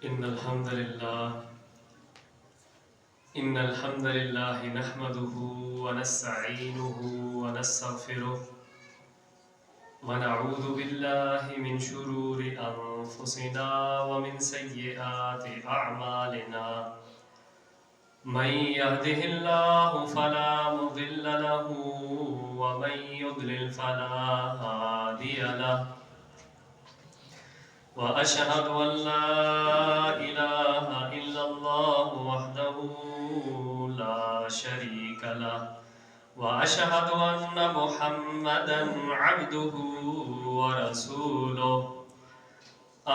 إن الحمد لله إن الحمد لله نحمده ونستعينه ونستغفره ونعوذ بالله من شرور أنفسنا ومن سيئات أعمالنا من يهده الله فلا مضل له ومن يضلل فلا هادي له وأشهد أن لا إله إلا الله وحده لا شريك له وأشهد أن محمدا عبده ورسوله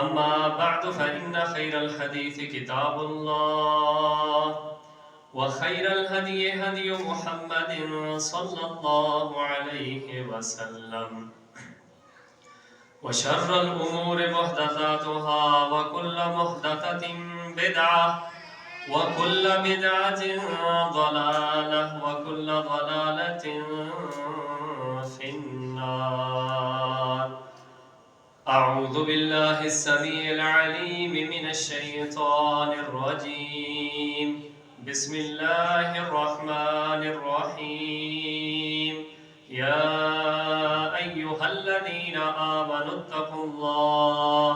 أما بعد فإن خير الحديث كتاب الله وخير الهدي هدي محمد صلى الله عليه وسلم وشر الأمور محدثاتها وكل محدثة بدعة وكل بدعة ضلالة وكل ضلالة في النار. أعوذ بالله السميع العليم من الشيطان الرجيم. بسم الله الرحمن الرحيم. يا أيها الذين آمنوا اتقوا الله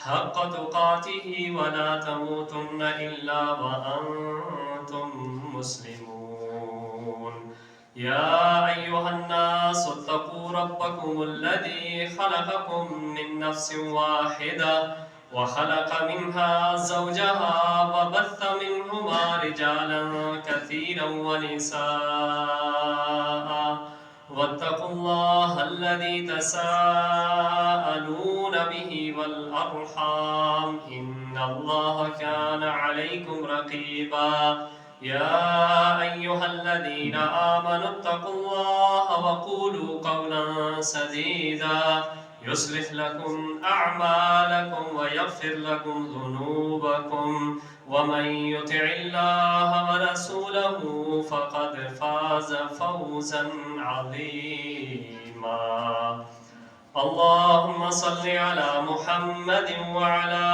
حق تقاته ولا تموتن إلا وأنتم مسلمون. يا أيها الناس اتقوا ربكم الذي خلقكم من نفس واحدة وخلق منها زوجها وبث منهما رجالا كثيرا ونساء واتقوا الله الذي تساءلون به والأرحام إن الله كان عليكم رقيبا. يا أيها الذين آمنوا اتقوا الله وقولوا قولا سديدا يصلح لكم أعمالكم ويغفر لكم ذنوبكم ومن يطع الله ورسوله فقد فاز فوزا عظيما. اللهم صل على محمد وعلى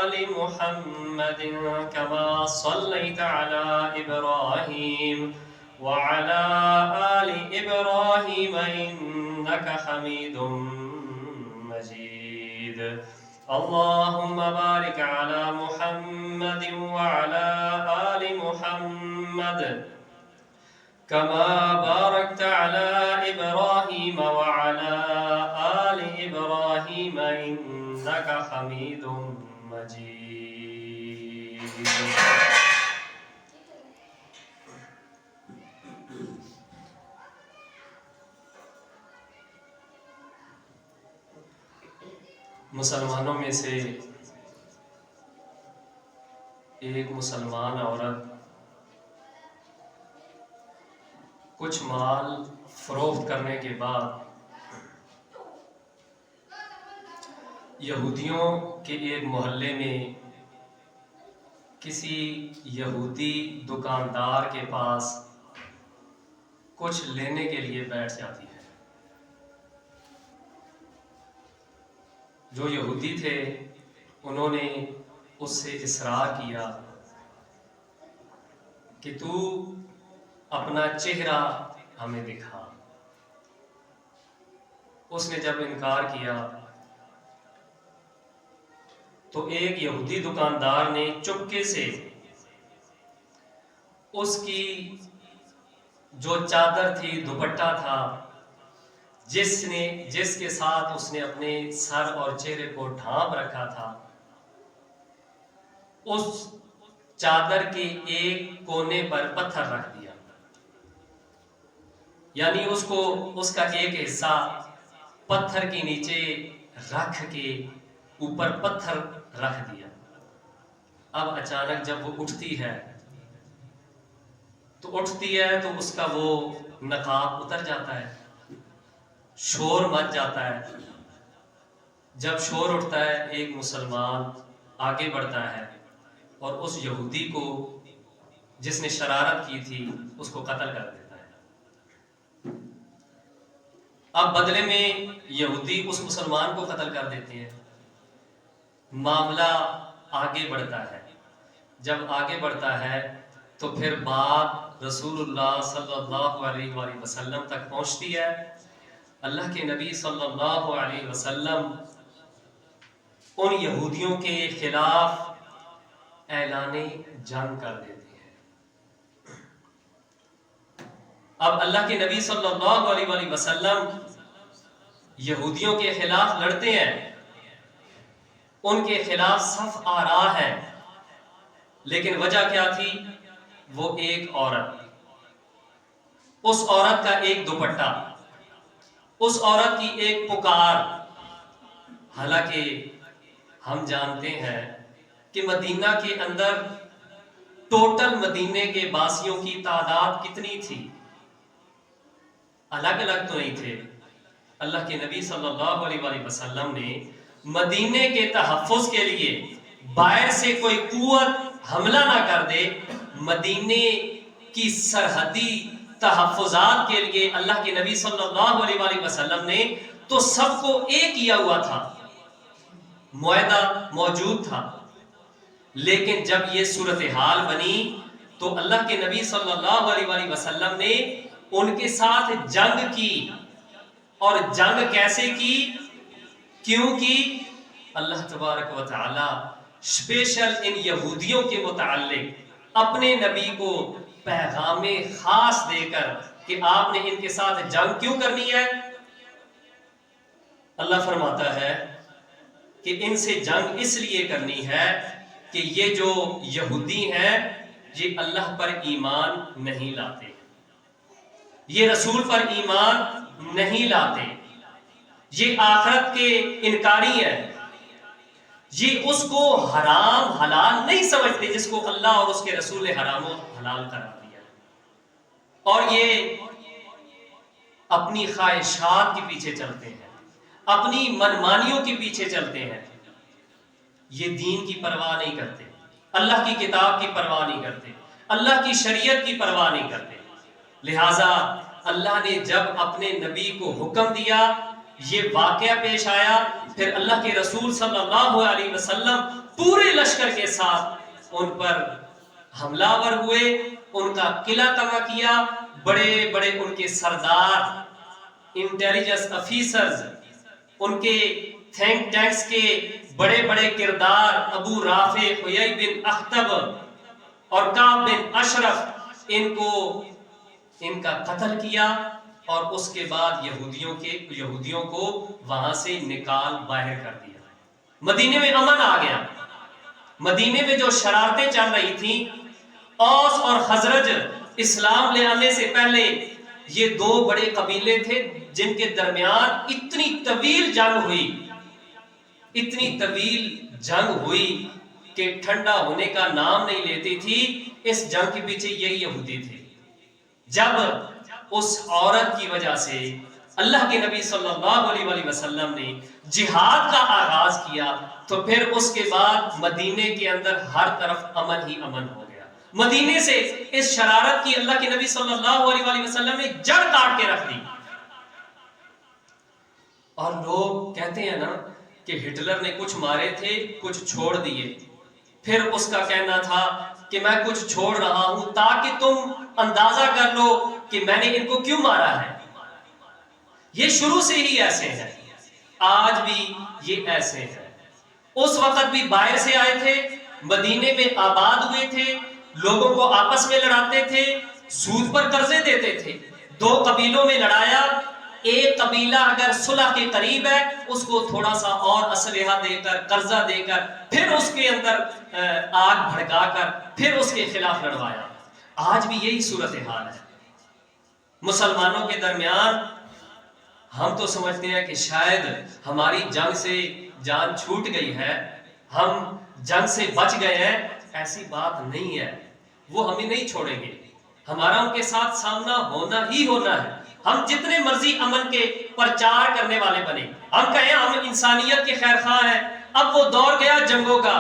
آل محمد كما صليت على إبراهيم وعلى آل إبراهيم إنك حميد مجيد. اللهم بارك على محمد وعلى آل محمد كما باركت على إبراهيم وعلى آل إبراهيم إنك حميد مجيد. مسلمانوں میں سے ایک مسلمان عورت کچھ مال فروخت کرنے کے بعد یہودیوں کے ایک محلے میں کسی یہودی دکاندار کے پاس کچھ لینے کے لیے بیٹھ جاتی ہے. جو یہودی تھے انہوں نے اس سے اصرار کیا کہ تو اپنا چہرہ ہمیں دکھا. اس نے جب انکار کیا تو ایک یہودی دکاندار نے چپکے سے اس کی جو چادر تھی، دوپٹہ تھا، جس کے ساتھ اس نے اپنے سر اور چہرے کو ڈھانپ رکھا تھا، اس چادر کے ایک کونے پر پتھر رکھ دیا. یعنی اس کا ایک حصہ پتھر کے نیچے رکھ کے اوپر پتھر رکھ دیا. اب اچانک جب وہ اٹھتی ہے تو اس کا وہ نقاب اتر جاتا ہے، شور مچ جاتا ہے. جب شور اٹھتا ہے ایک مسلمان آگے بڑھتا ہے اور اس یہودی کو جس نے شرارت کی تھی اس کو قتل کر دیتا ہے. اب بدلے میں یہودی اس مسلمان کو قتل کر دیتے ہیں. معاملہ آگے بڑھتا ہے. جب آگے بڑھتا ہے تو پھر بات رسول اللہ صلی اللہ علیہ وآلہ وسلم تک پہنچتی ہے. اللہ کے نبی صلی اللہ علیہ وسلم ان یہودیوں کے خلاف اعلان جنگ کر دیتے ہیں. اب اللہ کے نبی صلی اللہ علیہ وآلہ وسلم یہودیوں کے خلاف لڑتے ہیں، ان کے خلاف صف آ رہا ہے، لیکن وجہ کیا تھی؟ وہ ایک عورت، اس عورت کا ایک دوپٹہ، اس عورت کی ایک پکار. حالانکہ ہم جانتے ہیں کہ مدینہ کے اندر ٹوٹل مدینے کے باسیوں کی تعداد کتنی تھی؟ الگ الگ تو نہیں تھے. اللہ کے نبی صلی اللہ علیہ وآلہ وسلم نے مدینے کے تحفظ کے لیے باہر سے کوئی قوت حملہ نہ کر دے، مدینے کی سرحدی تحفظات کے لیے اللہ کے نبی صلی اللہ علیہ وآلہ وسلم نے تو سب کو ایک کیا ہوا تھا، معاہدہ موجود تھا. لیکن جب یہ صورتحال بنی تو اللہ کے نبی صلی اللہ علیہ وآلہ وسلم نے ان کے ساتھ جنگ کی. اور جنگ کیسے کی؟ کیوں کی؟ اللہ تبارک و تعالی اسپیشل ان یہودیوں کے متعلق اپنے نبی کو پیغام خاص دے کر کہ آپ نے ان کے ساتھ جنگ کیوں کرنی ہے. اللہ فرماتا ہے کہ ان سے جنگ اس لیے کرنی ہے کہ یہ جو یہودی ہیں یہ اللہ پر ایمان نہیں لاتے، یہ رسول پر ایمان نہیں لاتے، یہ آخرت کے انکاری ہیں، یہ اس کو حرام حلال نہیں سمجھتے جس کو اللہ اور اس کے رسول نے حرام و حلال کرا دیا، اور یہ اپنی خواہشات کے پیچھے چلتے ہیں، اپنی منمانیوں کے پیچھے چلتے ہیں. یہ دین کی پرواہ نہیں کرتے، اللہ کی کتاب کی پرواہ نہیں کرتے، اللہ کی شریعت کی پرواہ نہیں کرتے. لہٰذا اللہ نے جب اپنے نبی کو حکم دیا، یہ واقعہ پیش آیا، پھر اللہ کے رسول صلی اللہ علیہ وسلم پورے لشکر کے ساتھ ان پر حملہ آور ہوئے، ان کا قلعہ تباہ کیا. بڑے بڑے ان کے سردار، انٹیلیجنس افیسرز، ان کے تھنک ٹینکس کے بڑے بڑے کردار ابو رافع، حیی بن اخطب اور کعب بن اشرف، ان کا قتل کیا. اور اس کے بعد یہودیوں کو وہاں سے نکال باہر کر دیا. مدینے میں امن آ گیا. مدینے میں جو شرارتیں چل رہی تھیں، اوس اور خزرج اسلام لے آنے سے پہلے یہ دو بڑے قبیلے تھے جن کے درمیان اتنی طویل جنگ ہوئی کہ ٹھنڈا ہونے کا نام نہیں لیتی تھی. اس جنگ کے پیچھے یہی یہودی تھے. جب اس عورت کی وجہ سے اللہ کے نبی صلی اللہ علیہ وآلہ وسلم نے جہاد کا آغاز کیا تو پھر اس کے بعد مدینے کے اندر ہر طرف امن ہی امن ہو گیا. مدینے سے اس شرارت کی اللہ کے نبی صلی اللہ علیہ وآلہ وسلم نے جڑ کاٹ کے رکھ دی. اور لوگ کہتے ہیں نا کہ ہٹلر نے کچھ مارے تھے کچھ چھوڑ دیے، پھر اس کا کہنا تھا کہ میں کچھ چھوڑ رہا ہوں تاکہ تم اندازہ کر لو کہ میں نے ان کو کیوں مارا ہے. یہ شروع سے ہی ایسے ہیں، آج بھی یہ ایسے ہیں. اس وقت بھی باہر سے آئے تھے، مدینے میں آباد ہوئے تھے، لوگوں کو آپس میں لڑاتے تھے، سود پر قرضے دیتے تھے. دو قبیلوں میں لڑایا، ایک قبیلہ اگر صلح کے قریب ہے اس کو تھوڑا سا اور اسلحہ دے کر، قرضہ دے کر، پھر اس کے اندر آگ بھڑکا کر پھر اس کے خلاف لڑوایا. آج بھی یہی صورتحال ہے مسلمانوں کے درمیان. ہم تو سمجھتے ہیں کہ شاید ہماری جنگ سے جان چھوٹ گئی ہے، ہم جنگ سے بچ گئے ہیں. ایسی بات نہیں ہے، وہ ہمیں نہیں چھوڑیں گے، ہمارا ان کے ساتھ سامنا ہونا ہی ہونا ہے. ہم جتنے مرضی امن کے پرچار کرنے والے بنے، ہم کہیں ہم انسانیت کے خیر خواہ ہیں، اب وہ دور گیا جنگوں کا.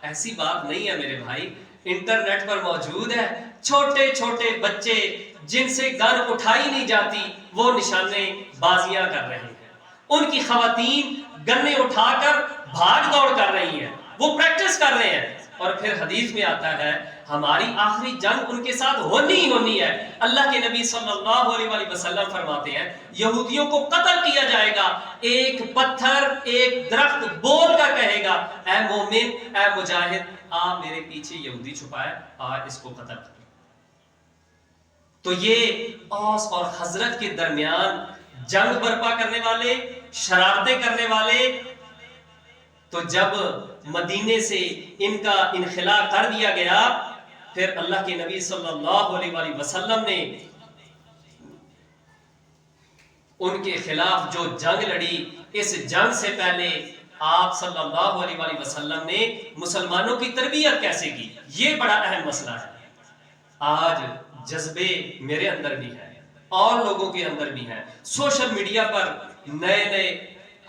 ایسی بات نہیں ہے میرے بھائی. انٹرنیٹ پر موجود ہے، چھوٹے چھوٹے بچے جن سے گن اٹھائی نہیں جاتی وہ نشانے بازیاں کر رہے ہیں، ان کی خواتین گنے اٹھا کر بھاگ دوڑ کر رہی ہیں. وہ پریکٹس کر رہے ہیں. اور پھر حدیث میں آتا ہے ہماری آخری جنگ ان کے ساتھ ہونی ہی ہونی ہے. اللہ کے نبی صلی اللہ علیہ وآلہ وسلم فرماتے ہیں یہودیوں کو قتل کیا جائے گا. ایک پتھر ایک درخت بول کر کہے گا اے مومن اے مجاہد آپ میرے پیچھے یہودی چھپائے آج اس کو قتل کریں. تو یہ اوس اور خزرج کے درمیان جنگ برپا کرنے والے، شرارتیں کرنے والے، تو جب مدینے سے ان کا انخلاء کر دیا گیا پھر اللہ کے نبی صلی اللہ علیہ وآلہ وسلم نے ان کے خلاف جو جنگ لڑی، اس جنگ سے پہلے آپ صلی اللہ علیہ وآلہ وسلم نے مسلمانوں کی تربیت کیسے کی، یہ بڑا اہم مسئلہ ہے. آج جذبے میرے اندر بھی ہیں اور لوگوں کے اندر بھی ہیں. سوشل میڈیا پر نئے نئے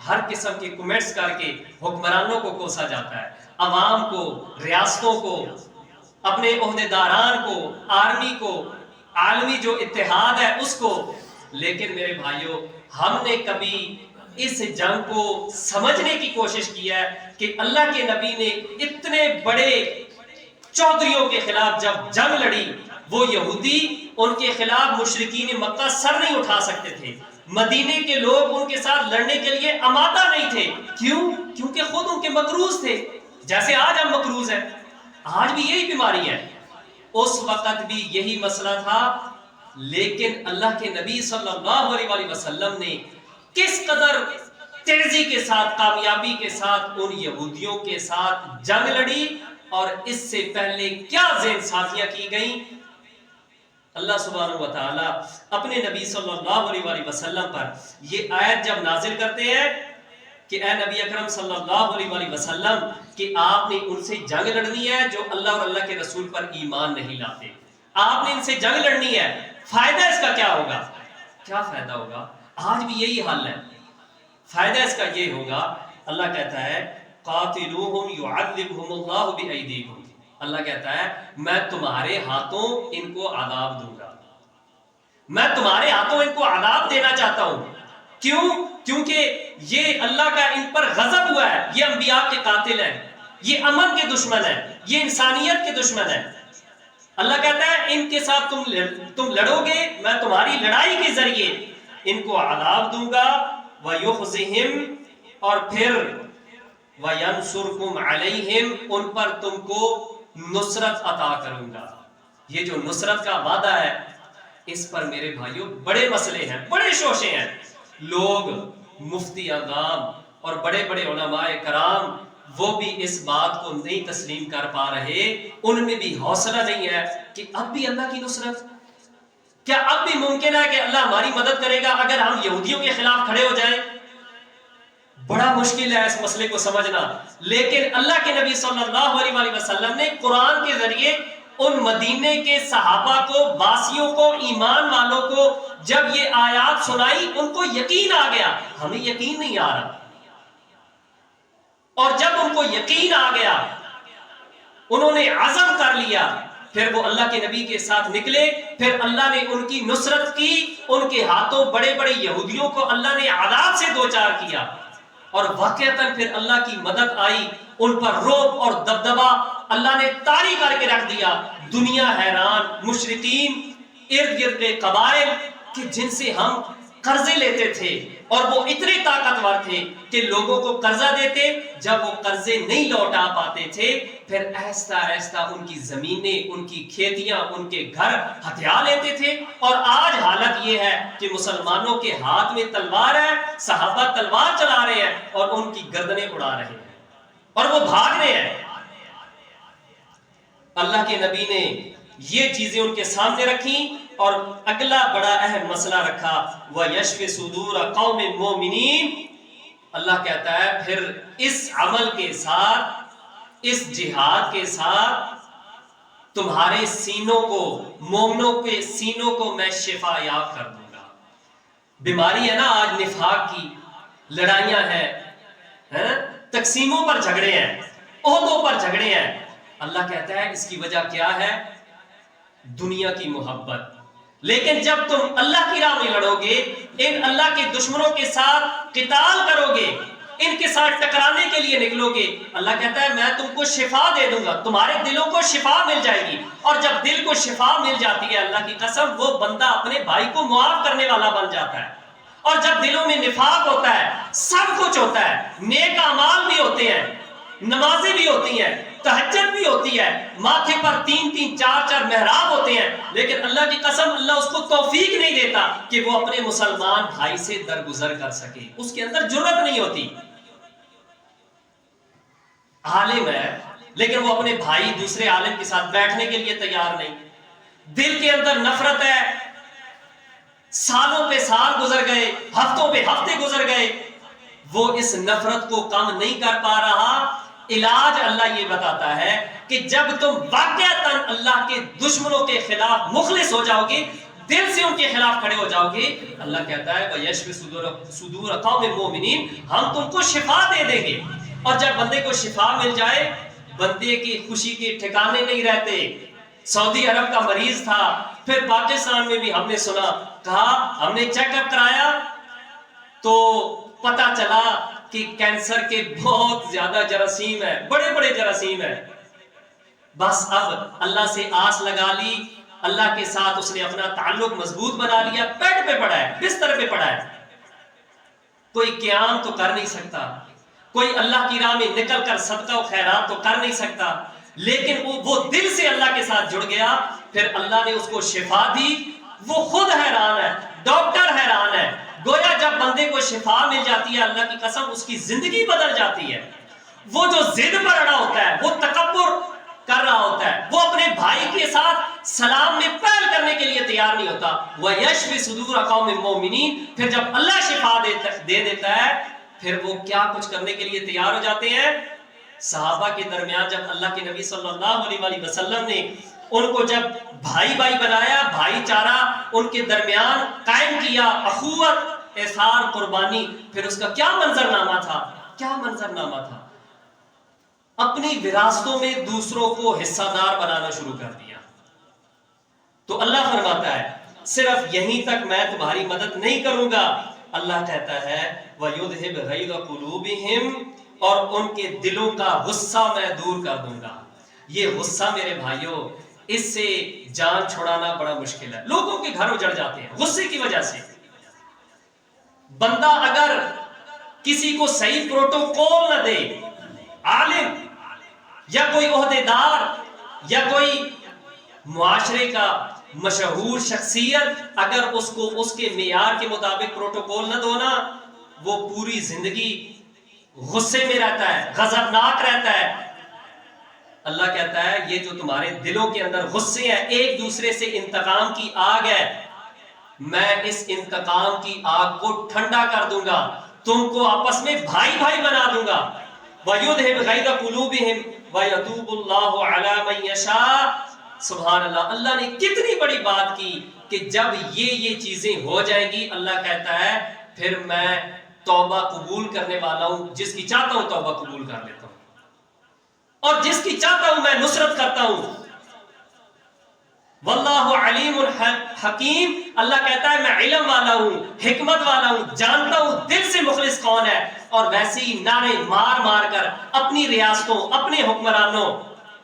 ہر قسم کے کمنٹس کر کے حکمرانوں کو کوسا جاتا ہے، عوام کو، ریاستوں کو، اپنے عہدیداران کو، آرمی کو، عالمی جو اتحاد ہے اس کو. لیکن میرے بھائیوں ہم نے کبھی اس جنگ کو سمجھنے کی کوشش کی ہے کہ اللہ کے نبی نے اتنے بڑے چودھریوں کے خلاف جب جنگ لڑی، وہ یہودی ان کے خلاف مشرکین مکہ سر نہیں اٹھا سکتے تھے، مدینے کے لوگ ان کے ساتھ لڑنے کے لیے آمادہ نہیں تھے. کیوں؟ کیونکہ خود ان کے مقروض تھے، جیسے آج ہم مقروض ہیں. آج بھی یہی بیماری ہے، اس وقت بھی یہی مسئلہ تھا. لیکن اللہ کے نبی صلی اللہ علیہ وآلہ وسلم نے کس قدر تیزی کے ساتھ، کامیابی کے ساتھ ان یہودیوں کے ساتھ جنگ لڑی، اور اس سے پہلے کیا ذہن سازیاں کی گئیں. اللہ سبحانہ و تعالی اپنے نبی صلی اللہ علیہ وآلہ وسلم پر یہ آیت جب نازل کرتے ہیں کہ اے نبی اکرم صلی اللہ علیہ وآلہ وسلم کہ آپ نے ان سے جنگ لڑنی ہے جو اللہ اور اللہ کے رسول پر ایمان نہیں لاتے، آپ نے ان سے جنگ لڑنی ہے. فائدہ اس کا کیا ہوگا؟ کیا فائدہ ہوگا؟ آج بھی یہی حل ہے. فائدہ اس کا یہ ہوگا، اللہ کہتا ہے قاتلوہم یعذبہم اللہ بایدیکم. اللہ کہتا ہے میں تمہارے ہاتھوں ان کو عذاب دوں گا، میں تمہارے ہاتھوں ان کو عذاب دینا چاہتا ہوں. کیوں؟ کیونکہ یہ اللہ کا ان پر غضب ہوا ہے، یہ انبیاء کے قاتل ہیں، یہ امن کے دشمن ہیں، یہ انسانیت کے دشمن ہیں. اللہ کہتا ہے ان کے ساتھ تم لڑو گے، میں تمہاری لڑائی کے ذریعے ان کو عذاب دوں گا. وَيُخْزِهِمْ اور پھر وَيَنْصُرْكُمْ عَلَيْهِمْ ان پر تم کو نصرت عطا کروں گا. یہ جو نصرت کا وعدہ ہے اس پر میرے بھائیوں بڑے مسئلے ہیں، بڑے شوشے ہیں. لوگ مفتی اعظام اور بڑے بڑے علماء کرام وہ بھی اس بات کو نہیں تسلیم کر پا رہے، ان میں بھی حوصلہ نہیں ہے کہ اب بھی اللہ کی نصرت، کیا اب بھی ممکن ہے کہ اللہ ہماری مدد کرے گا اگر ہم یہودیوں کے خلاف کھڑے ہو جائیں؟ بڑا مشکل ہے اس مسئلے کو سمجھنا. لیکن اللہ کے نبی صلی اللہ علیہ وآلہ وسلم نے قرآن کے ذریعے ان مدینے کے صحابہ کو، باسیوں کو، ایمان والوں کو جب یہ آیات سنائی ان کو یقین آ گیا. ہمیں یقین نہیں آ رہا، اور جب ان کو یقین آ گیا انہوں نے عزم کر لیا، پھر وہ اللہ کے نبی کے ساتھ نکلے. پھر اللہ نے ان کی نصرت کی، ان کے ہاتھوں بڑے بڑے یہودیوں کو اللہ نے عذاب سے دوچار کیا، اور واقعتاً پھر اللہ کی مدد آئی. ان پر رعب اور دبدبا اللہ نے طاری کر کے رکھ دیا. دنیا حیران، مشرکین ارد گرد کے قبائل کہ جن سے ہم قرضے لیتے تھے اور وہ اتنے طاقتور تھے کہ لوگوں کو قرضہ دیتے، جب وہ قرضے نہیں لوٹا پاتے تھے پھر آہستہ آہستہ ان کی زمینیں، ان کی کھیتیاں، ان کے گھر ہتھیا لیتے تھے. اور آج حالت یہ ہے کہ مسلمانوں کے ہاتھ میں تلوار ہے، صحابہ تلوار چلا رہے ہیں اور ان کی گردنیں اڑا رہے ہیں اور وہ بھاگ رہے ہیں. اللہ کے نبی نے یہ چیزیں ان کے سامنے رکھیں اور اگلا بڑا اہم مسئلہ رکھا وَيَشْفِ صُدُورَ قَوْمٍ مُؤْمِنِينَ. اللہ کہتا ہے پھر اس عمل کے ساتھ، اس جہاد کے ساتھ تمہارے سینوں کو، مومنوں کے سینوں کو میں شفا یاب کر دوں گا. بیماری ہے نا آج نفاق کی، لڑائیاں ہیں، تقسیموں پر جھگڑے ہیں، عہدوں پر جھگڑے ہیں. اللہ کہتا ہے اس کی وجہ کیا ہے؟ دنیا کی محبت. لیکن جب تم اللہ کی راہ میں لڑو گے، ان اللہ کے دشمنوں کے ساتھ قتال کرو گے، ان کے ساتھ ٹکرانے کے لیے نکلو گے، اللہ کہتا ہے میں تم کو شفا دے دوں گا، تمہارے دلوں کو شفا مل جائے گی۔ اور جب دل کو شفا مل جاتی ہے اللہ کی قسم، وہ بندہ اپنے بھائی کو معاف کرنے والا بن جاتا ہے۔ اور جب دلوں میں نفاق ہوتا ہے، سب کچھ ہوتا ہے، نیک اعمال بھی ہوتے ہیں، نمازیں بھی ہوتی ہیں، تہجد بھی ہوتی ہے، ماتھے پر 3 4 محراب ہوتے ہیں، لیکن اللہ کی قسم اللہ اس کو توفیق نہیں دیتا کہ وہ اپنے مسلمان بھائی سے درگزر کر سکے، اس کے اندر جرأت نہیں ہوتی۔ عالم ہے لیکن وہ اپنے بھائی دوسرے عالم کے ساتھ بیٹھنے کے لیے تیار نہیں، دل کے اندر نفرت ہے، سالوں پہ سال گزر گئے، ہفتوں پہ ہفتے گزر گئے، وہ اس نفرت کو کم نہیں کر پا رہا۔ علاج اللہ یہ بتاتا ہے کہ جب تم واقعتاً اللہ کے دشمنوں کے خلاف مخلص ہو جاؤ گے، دل سے ان کے خلاف کھڑے ہو جاؤ گے، اللہ کہتا ہے وَيَشْفِ صُدُورَ قَوْمٍ مُؤْمِنِينَ، ہم تم کو شفا دے دیں گے۔ اور جب بندے کو شفا مل جائے، بندے کی خوشی کے ٹھکانے نہیں رہتے۔ سعودی عرب کا مریض تھا، پھر پاکستان میں بھی ہم نے سنا، کہا ہم نے چیک اپ کرایا تو پتا چلا کہ کینسر کے بہت زیادہ جراثیم ہے، بڑے بڑے جراثیم ہیں۔ بس اب اللہ سے آس لگا لی، اللہ کے ساتھ اس نے اپنا تعلق مضبوط بنا لیا، بیڈ پہ پڑا ہے، بستر پہ پڑا ہے، کوئی قیام تو کر نہیں سکتا، کوئی اللہ کی راہ میں نکل کر صدقہ و خیرات تو کر نہیں سکتا، لیکن وہ دل سے اللہ کے ساتھ جڑ گیا، پھر اللہ نے اس کو شفا دی۔ وہ خود حیران ہے، ڈاکٹر حیران ہے، گویا جب بندے کو شفا مل جاتی ہے اللہ کی قسم اس کی زندگی بدل جاتی ہے۔ وہ جو ضد پر اڑا ہوتا ہے، وہ تکبر کر رہا ہوتا ہے، وہ اپنے بھائی کے ساتھ سلام میں پہل کرنے کے لیے تیار نہیں ہوتا۔ وَيَشْفِ صُدُورَ قَوْمٍ مُؤْمِنِينَ، پھر جب اللہ شفا دے دیتا ہے، پھر وہ کیا کچھ کرنے کے لیے تیار ہو جاتے ہیں۔ صحابہ کے درمیان جب اللہ کے نبی صلی اللہ علیہ وسلم نے ان کو جب بھائی بھائی بنایا، بھائی چارہ ان کے درمیان قائم کیا، اخوت، اثار، قربانی، پھر اس کا کیا منظرنامہ تھا، کیا منظرنامہ تھا۔ اپنی وراثتوں میں دوسروں کو حصہ دار بنانا شروع کر دیا۔ تو اللہ فرماتا ہے صرف یہیں تک میں تمہاری مدد نہیں کروں گا، اللہ کہتا ہے وَيُذْهِبْ غَيْظَ قُلُوبِهِمْ، اور ان کے دلوں کا غصہ میں دور کر دوں گا۔ یہ غصہ میرے بھائیوں، اس سے جان چھڑانا بڑا مشکل ہے۔ لوگوں کے گھر اجڑ جاتے ہیں غصے کی وجہ سے۔ بندہ اگر کسی کو صحیح پروٹوکول نہ دے، عالم یا کوئی عہدیدار یا کوئی معاشرے کا مشہور شخصیت، اگر اس کو اس کے معیار کے مطابق پروٹوکول نہ دونا، وہ پوری زندگی غصے میں رہتا ہے، غضبناک رہتا ہے۔ اللہ کہتا ہے یہ جو تمہارے دلوں کے اندر غصے ہیں، ایک دوسرے سے انتقام کی آگ ہے، میں اس انتقام کی آگ کو ٹھنڈا کر دوں گا، تم کو آپس میں بھائی بھائی بنا دوں گا۔ وَيُذْهِبْ غَيْظَ قُلُوبِهِمْ وَيَتُوبُ اللَّهُ عَلَى مَن يَشَاءُ۔ سبحان اللہ، اللہ نے کتنی بڑی بات کی کہ جب یہ چیزیں ہو جائیں گی، اللہ کہتا ہے پھر میں توبہ قبول کرنے والا ہوں، جس کی چاہتا ہوں توبہ قبول کر لیتا ہوں، اور جس کی چاہتا ہوں میں نصرت کرتا ہوں۔ واللہ علیم حکیم، اللہ کہتا ہے میں علم والا ہوں، حکمت والا ہوں، جانتا ہوں دل سے مخلص کون ہے۔ اور ویسے ہی نعرے مار مار کر اپنی ریاستوں، اپنے حکمرانوں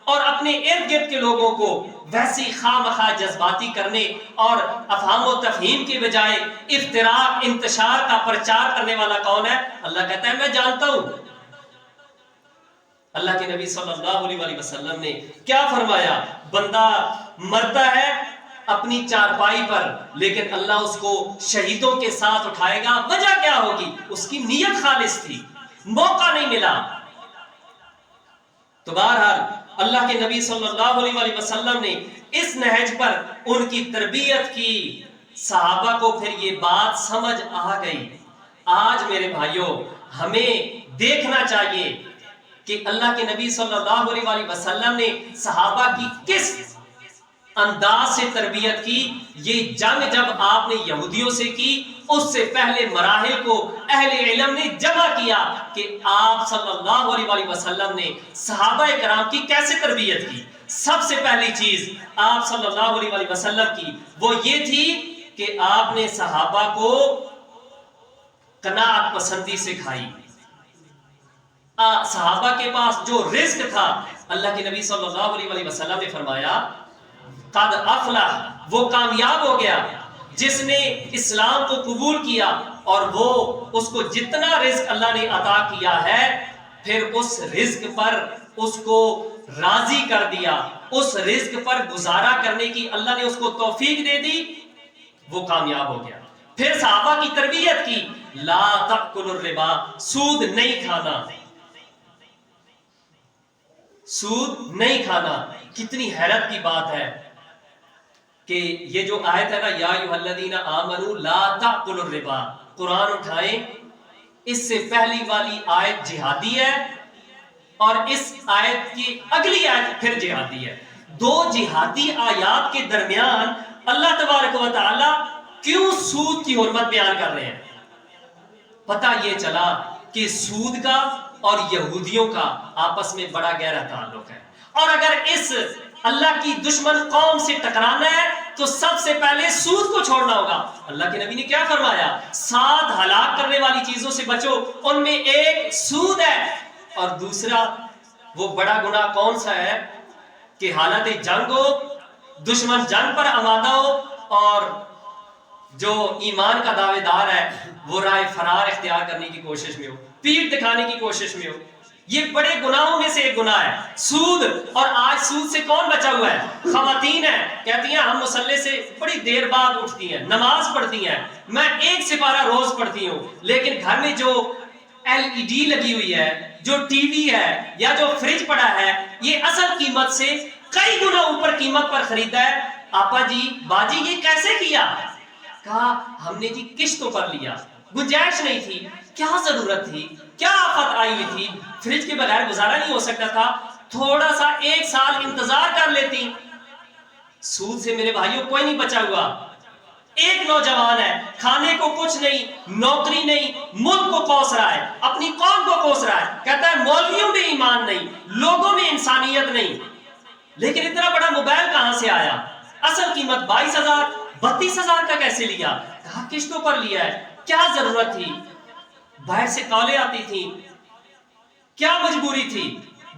اور اپنے ارد گرد کے لوگوں کو ویسے ہی خواہ مخواہ جذباتی کرنے اور افہام و تفہیم کے بجائے افتراق، انتشار کا پرچار کرنے والا کون ہے؟ اللہ کہتا ہے میں جانتا ہوں۔ اللہ کے نبی صلی اللہ علیہ وسلم نے کیا فرمایا؟ بندہ مرتا ہے اپنی چارپائی پر، لیکن اللہ اس کو شہیدوں کے ساتھ اٹھائے گا۔ وجہ کیا ہوگی؟ اس کی نیت خالص تھی، موقع نہیں ملا۔ تو بہرحال اللہ کے نبی صلی اللہ علیہ وسلم نے اس نہج پر ان کی تربیت کی، صحابہ کو پھر یہ بات سمجھ آ گئی۔ آج میرے بھائیوں ہمیں دیکھنا چاہیے کہ اللہ کے نبی صلی اللہ علیہ وسلم نے صحابہ کی کس انداز سے تربیت کی۔ یہ جنگ جب آپ نے یہودیوں سے کی، اس سے پہلے مراحل کو اہل علم نے جمع کیا کہ آپ صلی اللہ علیہ وسلم نے صحابہ کرام کی کیسے تربیت کی۔ سب سے پہلی چیز آپ صلی اللہ علیہ وسلم کی وہ یہ تھی کہ آپ نے صحابہ کو قناعت پسندی سکھائی۔ صحابہ کے پاس جو رزق تھا، اللہ کے نبی صلی اللہ علیہ وسلم نے فرمایا قد افلح، وہ کامیاب ہو گیا جس نے اسلام کو قبول کیا اور وہ اس کو جتنا رزق اللہ نے عطا کیا ہے پھر اس رزق پر اس کو راضی کر دیا، اس رزق پر گزارا کرنے کی اللہ نے اس کو توفیق دے دی، وہ کامیاب ہو گیا۔ پھر صحابہ کی تربیت کی، لا تأکلوا الربا، سود نہیں کھانا، سود نہیں کھانا۔ کتنی حیرت کی بات ہے کہ یہ جو آیت ہے نا، یا ایھا الذین آمنوا لا تأکلوا الربا، قرآن اٹھائیں، اس سے پہلی والی آیت جہادی ہے اور اس آیت کی اگلی آیت پھر جہادی ہے۔ دو جہادی آیات کے درمیان اللہ تبارک و تعالی کیوں سود کی حرمت بیان کر رہے ہیں؟ پتہ یہ چلا کہ سود کا اور یہودیوں کا آپس میں بڑا گہرا تعلق ہے، اور اگر اس اللہ کی دشمن قوم سے ٹکرانا ہے تو سب سے پہلے سود کو چھوڑنا ہوگا۔ اللہ کے نبی نے کیا فرمایا؟ 7 ہلاک کرنے والی چیزوں سے بچو، ان میں ایک سود ہے، اور دوسرا وہ بڑا گناہ کون سا ہے کہ حالت جنگ ہو، دشمن جنگ پر آمادہ ہو اور جو ایمان کا دعوے دار ہے وہ راہ فرار اختیار کرنے کی کوشش میں ہو، پیٹ دکھانے کی کوشش میں ہو۔ یہ بڑے گناہوں میں سے ایک گناہ ہے سود۔ اور آج سود سے کون بچا ہوا ہے؟ خواتین ہیں، کہتی ہیں ہم مصلے سے بڑی دیر بعد اٹھتی ہیں، نماز پڑھتی ہیں، میں 1 سپارہ روز پڑھتی ہوں، لیکن گھر میں جو LED لگی ہوئی ہے، جو ٹی وی ہے یا جو فریج پڑا ہے، یہ اصل قیمت سے کئی گنا اوپر قیمت پر خریدا ہے۔ آپا جی، باجی یہ کیسے کیا؟ کہا ہم نے جی قسطوں پر لیا، گنجائش نہیں تھی، کیا ضرورت تھی، کیا آفت آئی ہوئی تھی، فریج کے بغیر گزارا نہیں ہو سکتا تھا، تھوڑا سا 1 سال انتظار کر لیتی۔ سود سے میرے بھائیوں کوئی نہیں بچا ہوا۔ ایک نوجوان ہے، کھانے کو کچھ نہیں، نوکری نہیں، ملک کو کوس رہا ہے، اپنی قوم کو کوس رہا ہے، کہتا ہے مولویوں میں ایمان نہیں، لوگوں میں انسانیت نہیں، لیکن اتنا بڑا موبائل کہاں سے آیا؟ اصل قیمت 22,000 32,000 کا کیسے لیا؟ کہا قسطوں پر لیا ہے، کیا ضرورت تھی؟ باہر سے کالیں آتی تھی، کیا مجبوری تھی؟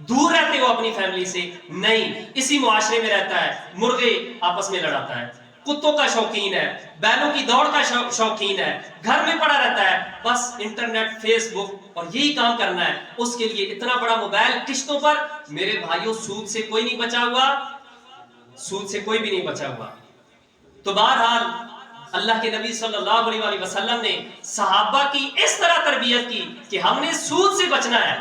دور رہتے ہو اپنی فیملی سے؟ نہیں، اسی معاشرے میں رہتا ہے، مرغے آپس میں لڑاتا ہے، کتوں کا شوقین ہے، بیلوں کی دوڑ کا شوقین ہے، گھر میں پڑا رہتا ہے، بس انٹرنیٹ، فیس بک اور یہی کام کرنا ہے، اس کے لیے اتنا بڑا موبائل قسطوں پر۔ میرے بھائیوں سود سے کوئی نہیں بچا ہوا، سود سے کوئی بھی نہیں بچا ہوا۔ تو بہرحال اللہ کے نبی صلی اللہ علیہ وسلم نے صحابہ کی اس طرح تربیت کی کہ ہم نے سود سے بچنا ہے۔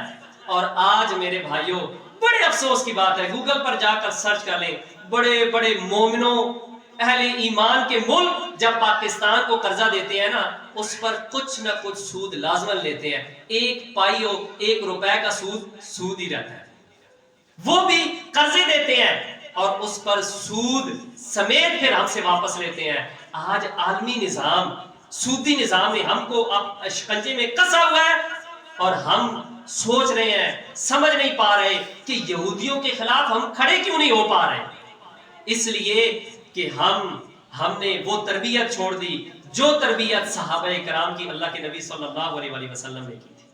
اور آج میرے بھائیوں بڑے افسوس کی بات ہے، گوگل پر جا کر سرچ کر لیں، بڑے بڑے مومنوں اہل ایمان کے ملک جب پاکستان کو قرضہ دیتے ہیں نا، اس پر کچھ نہ کچھ سود لازمن لیتے ہیں۔ 1 پائیو 1 روپے کا سود ہی رہتا ہے، وہ بھی قرضے دیتے ہیں اور اس پر سود سمیت پھر ہم سے واپس لیتے ہیں۔ آج عالمی نظام، سودی نظام نے ہم کو اب شکنجے میں کسا ہوا ہے، اور ہم سوچ رہے ہیں، سمجھ نہیں پا رہے کہ یہودیوں کے خلاف ہم کھڑے کیوں نہیں ہو پا رہے۔ اس لیے کہ ہم نے وہ تربیت چھوڑ دی جو تربیت صحابہ کرام کی اللہ کے نبی صلی اللہ علیہ وسلم نے کی تھی۔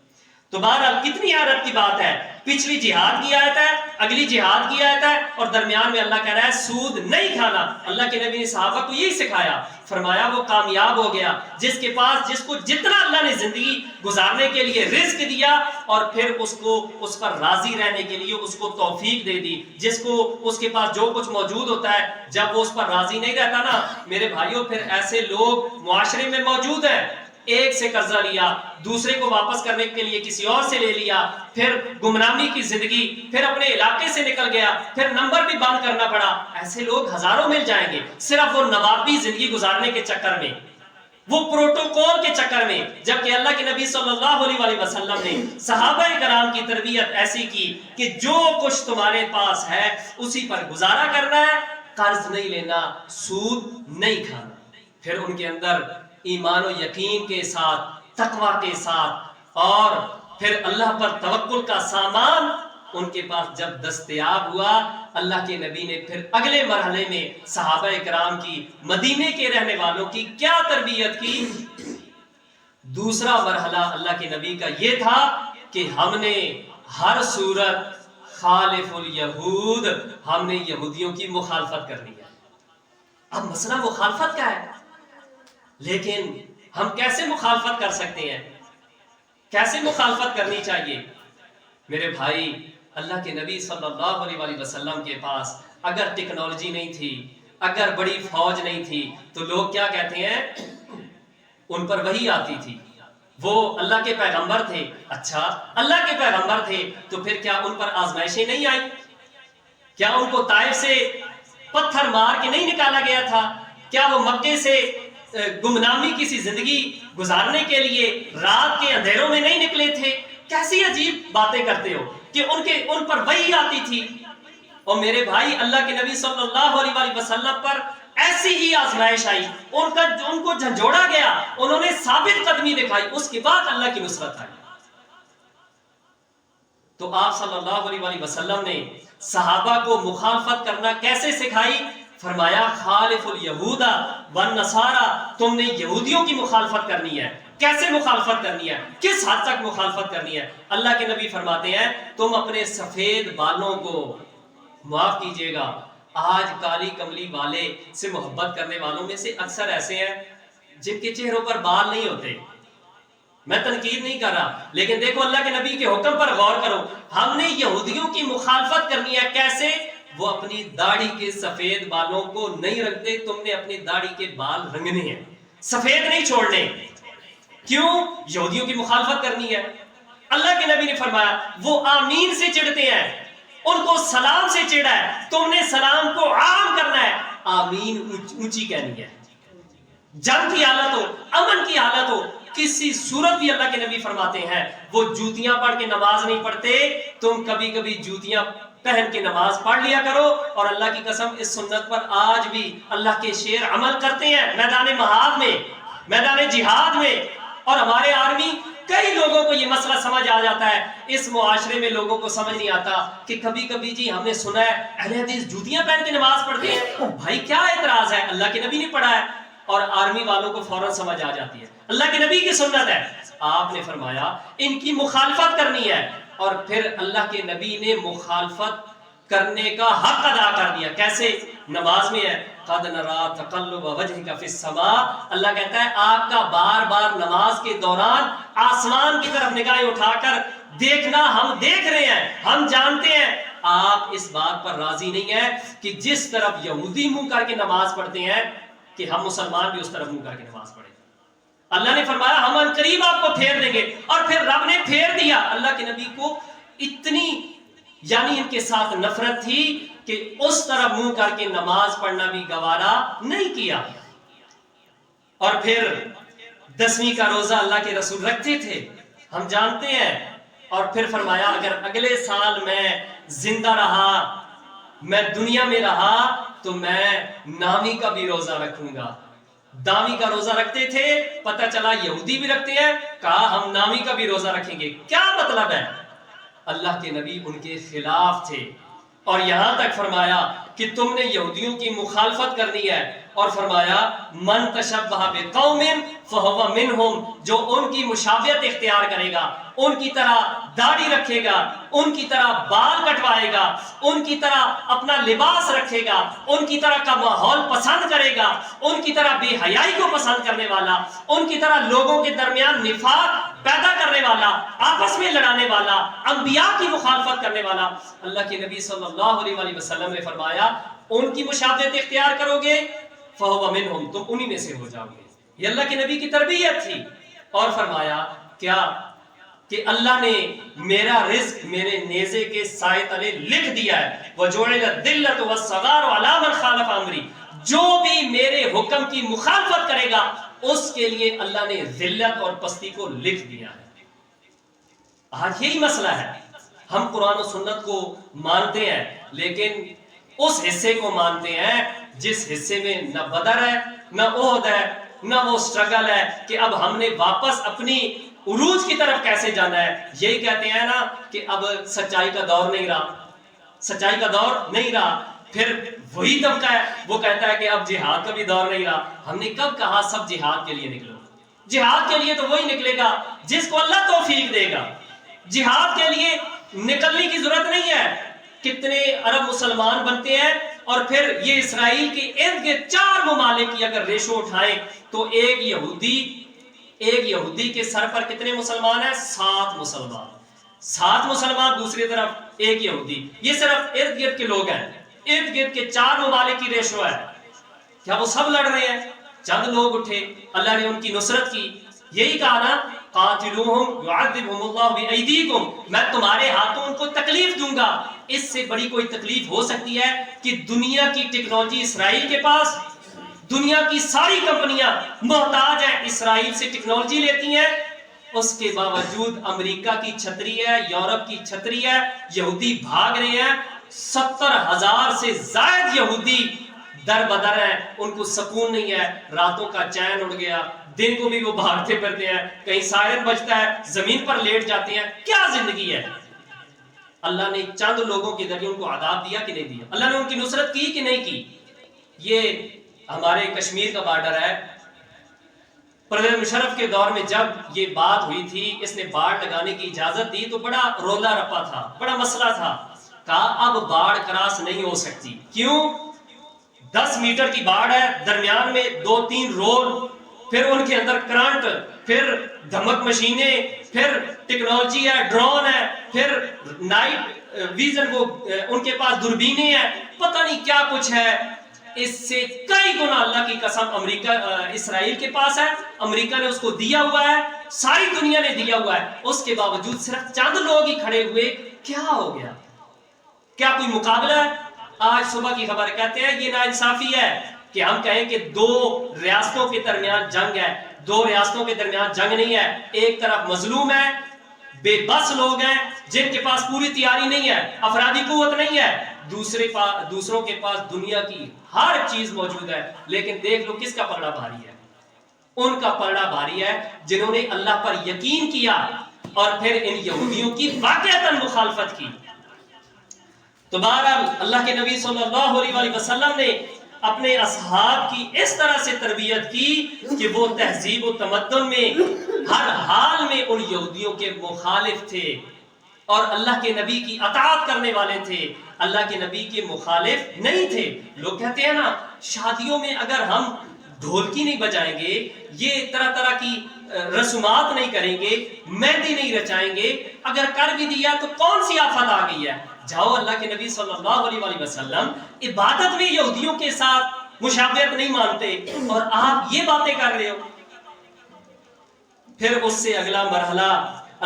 تو بہرحال کتنی حیرت کی بات ہے، پچھلی جہاد کی آیت ہے، اگلی جہاد کی آیت ہے، اور درمیان میں اللہ کہہ رہا ہے سود نہیں کھانا۔ اللہ کے نبی نے صحابہ کو یہی سکھایا، فرمایا وہ کامیاب ہو گیا جس کے پاس جس کو جتنا اللہ نے زندگی گزارنے کے لیے رزق دیا اور پھر اس کو اس پر راضی رہنے کے لیے اس کو توفیق دے دی، جس کو اس کے پاس جو کچھ موجود ہوتا ہے جب وہ اس پر راضی نہیں رہتا نا میرے بھائیوں، پھر ایسے لوگ معاشرے میں موجود ہیں، ایک سے قرضہ لیا، دوسرے کو واپس کرنے کے لیے کسی اور سے لے لیا، پھر گمنامی کی زندگی، پھر اپنے علاقے سے نکل گیا، پھر نمبر بھی بند کرنا پڑا۔ ایسے لوگ ہزاروں مل جائیں گے صرف وہ نوابی زندگی گزارنے کے چکر میں، وہ پروٹوکول کے چکر میں، جبکہ اللہ کے نبی صلی اللہ علیہ وسلم نے صحابہ کرام کی تربیت ایسی کی کہ جو کچھ تمہارے پاس ہے اسی پر گزارا کرنا ہے، قرض نہیں لینا، سود نہیں کھانا۔ پھر ان کے اندر ایمان و یقین کے ساتھ، تقوی کے ساتھ، اور پھر اللہ پر توکل کا سامان ان کے پاس جب دستیاب ہوا، اللہ کے نبی نے پھر اگلے مرحلے میں صحابہ کرام کی، مدینے کے رہنے والوں کی کیا تربیت کی؟ دوسرا مرحلہ اللہ کے نبی کا یہ تھا کہ ہم نے ہر صورت خالف الیہود، ہم نے یہودیوں کی مخالفت کرنی ہے۔ اب مسئلہ مخالفت کا ہے، لیکن ہم کیسے مخالفت کر سکتے ہیں، کیسے مخالفت کرنی چاہیے؟ میرے بھائی، اللہ کے نبی صلی اللہ علیہ وسلم کے پاس اگر ٹیکنالوجی نہیں تھی، اگر بڑی فوج نہیں تھی، تو لوگ کیا کہتے ہیں، ان پر وحی آتی تھی، وہ اللہ کے پیغمبر تھے۔ اچھا، اللہ کے پیغمبر تھے تو پھر کیا ان پر آزمائشیں نہیں آئی؟ کیا ان کو طائف سے پتھر مار کے نہیں نکالا گیا تھا؟ کیا وہ مکے سے گمنامی کسی زندگی گزارنے کے لیے رات کے اندھیروں میں نہیں نکلے تھے؟ کیسی عجیب باتیں کرتے ہو کہ ان پر وحی آتی تھی۔ اور میرے بھائی، اللہ کے نبی صلی اللہ علیہ وسلم پر ایسی ہی آزمائش آئی، ان کو جھنجھوڑا گیا، انہوں نے ثابت قدمی دکھائی، اس کے بعد اللہ کی نصرت آئی۔ تو آپ صلی اللہ علیہ وسلم نے صحابہ کو مخالفت کرنا کیسے سکھائی؟ فرمایا خالف الیہود والنصارى، تم نے یہودیوں کی مخالفت کرنی ہے۔ کیسے مخالفت کرنی ہے، کس حد تک مخالفت کرنی ہے؟ اللہ کے نبی فرماتے ہیں تم اپنے سفید بالوں کو معاف کیجئے گا۔ آج کالی کملی والے سے محبت کرنے والوں میں سے اکثر ایسے ہیں جن کے چہروں پر بال نہیں ہوتے۔ میں تنقید نہیں کر رہا، لیکن دیکھو اللہ کے نبی کے حکم پر غور کرو۔ ہم نے یہودیوں کی مخالفت کرنی ہے، کیسے؟ وہ اپنی داڑھی کے سفید بالوں کو نہیں رکھتے، تم نے اپنی داڑھی کے بال رنگنے ہیں، سفید نہیں چھوڑنے۔ کیوں؟ یہودیوں کی مخالفت کرنی ہے۔ اللہ کے نبی نے فرمایا وہ آمین سے چڑھتے ہیں، ان کو سلام سے چڑھا ہے، تم نے سلام کو عام کرنا ہے، آمین اونچی کہنی ہے۔ جنگ کی حالت ہو، امن کی حالت ہو، کسی صورت بھی اللہ کے نبی فرماتے ہیں وہ جوتیاں پڑھ کے نماز نہیں پڑھتے، تم کبھی کبھی جوتیاں پہن کے نماز پڑھ لیا کرو۔ اور اللہ کی قسم اس سنت پر آج بھی اللہ کے شیر عمل کرتے ہیں، میدان محاذ میں، میدان جہاد میں۔ اور ہمارے آرمی کئی لوگوں کو یہ مسئلہ سمجھ آ جاتا ہے، اس معاشرے میں لوگوں کو سمجھ نہیں آتا کہ کبھی کبھی جی ہم نے سنا ہے اہل حدیث جوتیاں پہن کے نماز پڑھتے ہیں۔ بھائی کیا اعتراض ہے، اللہ کے نبی نے پڑھا ہے، اور آرمی والوں کو فوراً سمجھ آ جاتی ہے اللہ کے نبی کی سنت ہے۔ آپ نے فرمایا ان کی مخالفت کرنی ہے، اور پھر اللہ کے نبی نے مخالفت کرنے کا حق ادا کر دیا۔ کیسے؟ نماز میں ہے قد نرى تقلب وجهك في السماء، اللہ کہتا ہے آپ کا بار بار نماز کے دوران آسمان کی طرف نگاہیں اٹھا کر دیکھنا، ہم دیکھ رہے ہیں، ہم جانتے ہیں۔ آپ اس بات پر راضی نہیں ہیں کہ جس طرف یہودی منہ کر کے نماز پڑھتے ہیں کہ ہم مسلمان بھی اس طرف منہ کر کے نماز پڑھیں۔ اللہ نے فرمایا ہم ان قریب آپ کو پھیر دیں گے، اور پھر رب نے پھیر دیا۔ اللہ کے نبی کو اتنی یعنی ان کے ساتھ نفرت تھی کہ اس طرح منہ کر کے نماز پڑھنا بھی گوارا نہیں کیا۔ اور پھر 10ویں کا روزہ اللہ کے رسول رکھتے تھے، ہم جانتے ہیں۔ اور پھر فرمایا اگر اگلے سال میں زندہ رہا، میں دنیا میں رہا، تو میں نامی کا بھی روزہ رکھوں گا۔ دامی کا روزہ رکھتے تھے، پتہ چلا یہودی بھی رکھتے ہیں، کہا ہم نامی کا بھی روزہ رکھیں گے۔ کیا مطلب ہے؟ اللہ کے نبی ان کے خلاف تھے، اور یہاں تک فرمایا کہ تم نے یہودیوں کی مخالفت کرنی ہے، اور فرمایا من تشبہ بقوم فہو منہم، جو ان کی مشابہت اختیار کرے گا، ان کی طرح داڑھی رکھے گا، ان کی طرح بال کٹوائے گا، ان کی طرح اپنا لباس رکھے گا، ان کی طرح کا ماحول پسند کرے گا، ان کی طرح بے حیائی کو پسند کرنے والا، ان کی طرح لوگوں کے درمیان نفاق پیدا کرنے والا، آپس میں لڑانے والا، انبیاء کی مخالفت کرنے والا۔ اللہ کے نبی صلی اللہ علیہ وسلم نے فرمایا ان کی مشابہت اختیار کرو گے فہو منہم، تم انہی میں سے ہو جاؤ گے۔ یہ اللہ کے نبی کی تربیت تھی۔ اور فرمایا کیا کہ اللہ نے میرا رزق میرے نیزے کے سائے تلے لکھ دیا ہے، وَجُعِلَ الذِّلَّةُ وَالصَّغَارُ عَلَىٰ مَنْ خَالَفَ أَمْرِي، جو بھی میرے حکم کی مخالفت کرے گا اس کے لیے اللہ نے ذلت اور پستی کو لکھ دیا ہے۔ آج یہی مسئلہ ہے، ہم قرآن و سنت کو مانتے ہیں لیکن اس حصے کو مانتے ہیں جس حصے میں نہ بدر ہے، نہ احد ہے، نہ وہ سٹرگل ہے کہ اب ہم نے واپس اپنی عروج کی طرف کیسے جانا ہے۔ یہی کہتے ہیں نا کہ اب سچائی کا دور نہیں رہا، سچائی کا دور نہیں رہا۔ پھر وہی طبقہ ہے وہ کہتا ہے کہ اب جہاد کا بھی دور نہیں رہا۔ ہم نے کب کہا سب جہاد کے لیے نکلو؟ جہاد کے لیے تو وہی نکلے گا جس کو اللہ توفیق دے گا۔ جہاد کے لیے نکلنے کی ضرورت نہیں ہے. کتنے ارب مسلمان بنتے ہیں اور پھر یہ اسرائیل کے ارد گرد 4 ممالک کی اگر ریشو اٹھائیں تو ایک یہودی کے سر پر کتنے مسلمان ہیں؟ 7 مسلمان. 7 مسلمان، دوسری طرف ایک یہودی. یہ صرف ارد گرد کے لوگ ہیں. ارد گرد کے 4 ممالک کی ریشو ہے. کیا وہ سب لڑ رہے ہیں؟ چند لوگ اٹھے، اللہ نے ان کی نصرت کی. یہی کہا نا قاتلوہم یعذبہم اللہ بایدیکم، میں تمہارے ہاتھوں ان کو تکلیف دوں گا. اس سے بڑی کوئی تکلیف ہو سکتی ہے کہ دنیا کی ٹیکنالوجی اسرائیل کے پاس، دنیا کی ساری کمپنیاں محتاج ہیں، اسرائیل سے ٹیکنالوجی لیتی ہیں، اس کے باوجود امریکہ کی چھتری ہے، یورپ کی چھتری ہے، یہودی بھاگ رہے ہیں. 70,000 سے زائد یہودی در بدر ہیں، ان کو سکون نہیں ہے، راتوں کا چین اڑ گیا، دن کو بھی وہ بھاگتے پھرتے ہیں، کہیں سائرن بجتا ہے زمین پر لیٹ جاتے ہیں. کیا زندگی ہے؟ اللہ نے چند لوگوں کے ذریعے ان کو عذاب دیا کہ نہیں دیا؟ اللہ نے ان کی نصرت کی کہ نہیں کی؟ یہ ہمارے کشمیر کا بارڈر ہے. پرویز مشرف کے دور میں جب یہ بات ہوئی تھی، اس نے باڑ لگانے کی اجازت دی تو بڑا رولا رپا تھا، بڑا مسئلہ تھا. کہا اب باڑ کراس نہیں ہو سکتی. کیوں؟ 10 میٹر کی باڑ ہے، درمیان میں 2-3 رول، پھر ان کے اندر کرنٹ، پھر دھمک مشینیں، پھر ٹیکنالوجی ہے، ڈرون ہے، پھر نائٹ ویژن، وہ ان کے پاس دوربینیں ہیں، پتہ نہیں کیا کچھ ہے. اس سے کئی گنا اللہ کی قسم اسرائیل کے پاس ہے. امریکہ نے اس کو دیا ہوا ہے، ساری دنیا نے دیا ہوا ہے. اس کے باوجود صرف چند لوگ ہی کھڑے ہوئے. کیا ہو گیا؟ کیا کوئی مقابلہ ہے؟ آج صبح کی خبر کہتے ہیں یہ ناانصافی ہے کہ ہم کہیں کہ 2 ریاستوں کے درمیان جنگ ہے. 2 ریاستوں کے درمیان جنگ نہیں ہے. ایک طرف مظلوم ہے، بے بس لوگ ہیں جن کے پاس پوری تیاری نہیں ہے، افرادی قوت نہیں ہے، دوسروں کے پاس دنیا کی ہر چیز موجود ہے. لیکن دیکھ لو کس کا پلڑا بھاری ہے؟ ان کا پلڑا بھاری ہے جنہوں نے اللہ پر یقین کیا اور پھر ان یہودیوں کی واقعتاً مخالفت کی. تو بہرحال اللہ کے نبی صلی اللہ علیہ وسلم نے اپنے اصحاب کی اس طرح سے تربیت کی کہ وہ تہذیب و تمدن میں ہر حال میں ان یہودیوں کے مخالف تھے اور اللہ کے نبی کی اطاعت کرنے والے تھے، اللہ کے نبی کے مخالف نہیں تھے. لوگ کہتے ہیں نا شادیوں میں اگر ہم ڈھولکی نہیں بجائیں گے، یہ طرح طرح کی رسومات نہیں کریں گے، مہندی نہیں رچائیں گے، اگر کر بھی دیا تو کون سی آفت آ گئی ہے؟ جاؤ، اللہ کے نبی صلی اللہ علیہ وسلم عبادت میں یہودیوں کے ساتھ مشابہت نہیں مانتے اور آپ یہ باتیں کر رہے ہو. پھر اس سے اگلا مرحلہ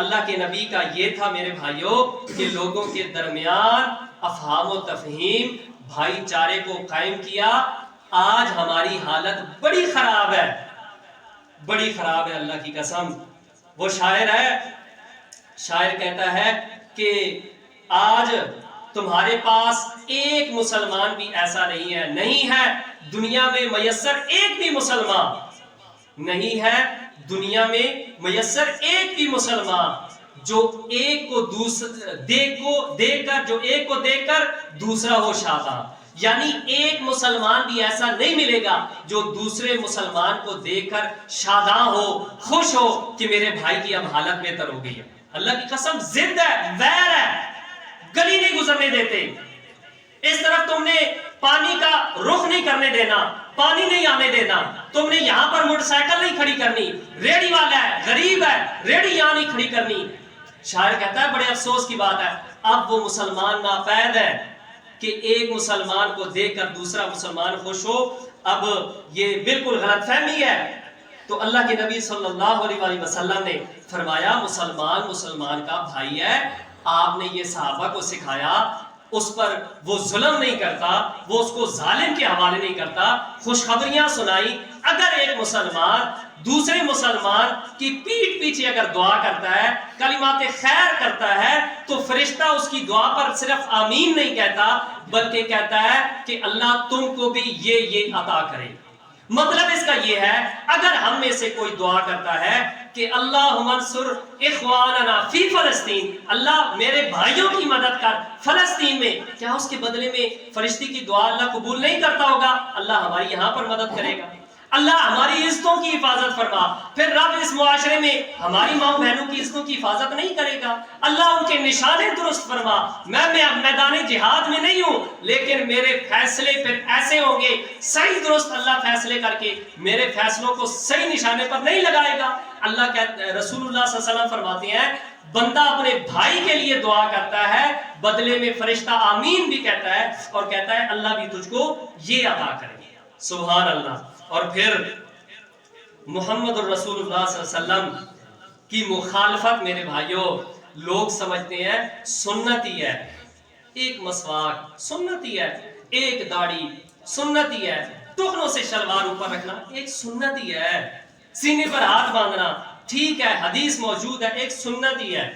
اللہ کے نبی کا یہ تھا میرے بھائیوں کہ لوگوں کے درمیان افہام و تفہیم، بھائی چارے کو قائم کیا. آج ہماری حالت بڑی خراب ہے، بڑی خراب ہے اللہ کی قسم. وہ شاعر کہتا ہے کہ آج تمہارے پاس ایک مسلمان بھی ایسا نہیں ہے، نہیں ہے دنیا میں میسر ایک بھی مسلمان، نہیں ہے دنیا میں میسر ایک بھی مسلمان جو ایک کو دیکھ کر دوسرا ہو شاداں. یعنی ایک مسلمان بھی ایسا نہیں ملے گا جو دوسرے مسلمان کو دیکھ کر شاداں ہو، خوش ہو کہ میرے بھائی کی اب حالت بہتر ہو گئی ہے. اللہ کی قسم ضد ہے، ویر ہے، گلی نہیں گزرنے دیتے. اس طرف تم نے پانی کا رخ نہیں کرنے دینا، پانی نہیں آنے دینا، تم نے یہاں پر موٹر سائیکل نہیں کھڑی کرنی، ریڑی والا ہے غریب ہے ریڑی یہاں نہیں کھڑی کرنی. شاعر کہتا ہے بڑے افسوس کی بات ہے اب وہ مسلمان ناپید ہے کہ ایک مسلمان کو دیکھ کر دوسرا مسلمان خوش ہو. اب یہ بالکل غلط فہمی ہے. تو اللہ کے نبی صلی اللہ علیہ وسلم نے فرمایا مسلمان کا بھائی ہے. آپ نے یہ صحابہ کو سکھایا، اس پر وہ ظلم نہیں کرتا، وہ اس کو ظالم کے حوالے نہیں کرتا، خوشخبریاں سنائی. اگر ایک مسلمان دوسرے مسلمان کی پیٹھ پیچھے اگر دعا کرتا ہے، کلمات خیر کرتا ہے، تو فرشتہ اس کی دعا پر صرف آمین نہیں کہتا بلکہ کہتا ہے کہ اللہ تم کو بھی یہ عطا کرے. مطلب اس کا یہ ہے اگر ہم میں سے کوئی دعا کرتا ہے کہ اللہم انصر اخواننا فی فلسطین، اللہ میرے بھائیوں کی مدد کر فلسطین میں، کیا اس کے بدلے میں فرشتے کی دعا اللہ قبول نہیں کرتا ہوگا؟ اللہ ہماری یہاں پر مدد کرے گا. اللہ ہماری عزتوں کی حفاظت فرما. پھر رب اس معاشرے میں ہماری ماں بہنوں کی عزتوں کی حفاظت نہیں کرے گا. اللہ ان کے نشانے درست فرما. میں اب میدان جہاد میں نہیں ہوں لیکن میرے فیصلے پھر ایسے ہوں گے صحیح درست. اللہ فیصلے کر کے میرے فیصلوں کو صحیح نشانے پر نہیں لگائے گا. اللہ کہتے رسول اللہ صلی اللہ علیہ وسلم فرماتے ہیں بندہ اپنے بھائی کے لیے دعا کرتا ہے بدلے میں فرشتہ آمین بھی کہتا ہے اور کہتا ہے اللہ بھی تجھ کو یہ عطا کرے. سبحان اللہ. اور پھر محمد الرسول اللہ صلی اللہ علیہ وسلم کی مخالفت میرے بھائیوں لوگ سمجھتے ہیں سنت ہی ہے. ایک مسواک سنت ہی ہے, ایک داڑھی سنت ہی ہے, ٹخنوں سے شلوار اوپر رکھنا ایک سنت ہی ہے, سینے پر ہاتھ باندھنا ٹھیک ہے حدیث موجود ہے ایک سنت ہی ہے,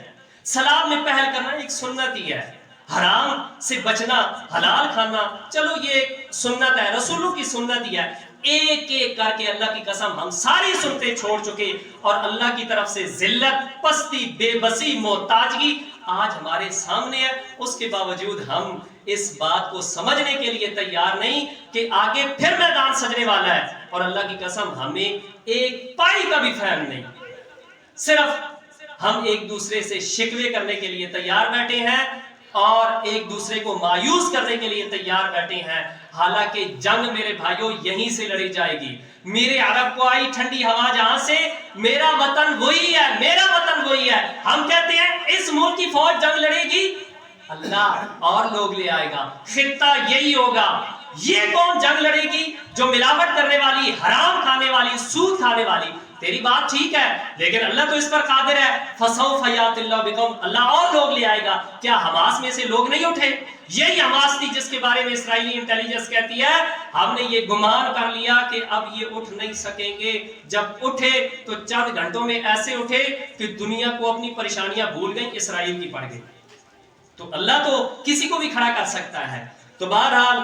سلام میں پہل کرنا ایک سنت ہی ہے, حرام سے بچنا حلال کھانا چلو یہ ایک سنت ہے رسولوں کی سنت ہی ہے. ایک ایک کر کے اللہ کی قسم ہم ساری سنتیں چھوڑ چکے اور اللہ کی طرف سے ذلت پستی بے بسی محتاجگی آج ہمارے سامنے ہے. اس کے باوجود ہم اس بات کو سمجھنے کے لیے تیار نہیں کہ آگے پھر میدان سجنے والا ہے. اور اللہ کی قسم ہمیں ایک پائی کا بھی فہم نہیں, صرف ہم ایک دوسرے سے شکوے کرنے کے لیے تیار بیٹھے ہیں اور ایک دوسرے کو مایوس کرنے کے لیے تیار بیٹھے ہیں. حالانکہ جنگ میرے بھائیوں یہیں سے لڑی جائے گی. میرے عرب کو آئی ٹھنڈی ہوا جہاں سے, میرا وطن وہی ہے, میرا وطن وہی ہے. ہم کہتے ہیں اس ملک کی فوج جنگ لڑے گی, اللہ اور لوگ لے آئے گا, خطہ یہی ہوگا. یہ کون جنگ لڑے گی جو ملاوٹ کرنے والی, حرام کھانے والی, سود کھانے والی. تیری بات ٹھیک ہے لیکن اللہ تو اس پر قادر ہے. فسوف یات اللہ بکم, اللہ اور لوگ لے آئے گا. کیا حماس میں سے لوگ نہیں اٹھے؟ یہی حماس تھی جس کے بارے میں اسرائیلی انٹیلیجنس کہتی ہے ہم نے یہ گمان کر لیا کہ اب یہ اٹھ نہیں سکیں گے. جب اٹھے تو چند گھنٹوں میں ایسے اٹھے کہ دنیا کو اپنی پریشانیاں بھول گئیں, اسرائیل کی پڑ گئی. تو اللہ تو کسی کو بھی کھڑا کر سکتا ہے. تو بہرحال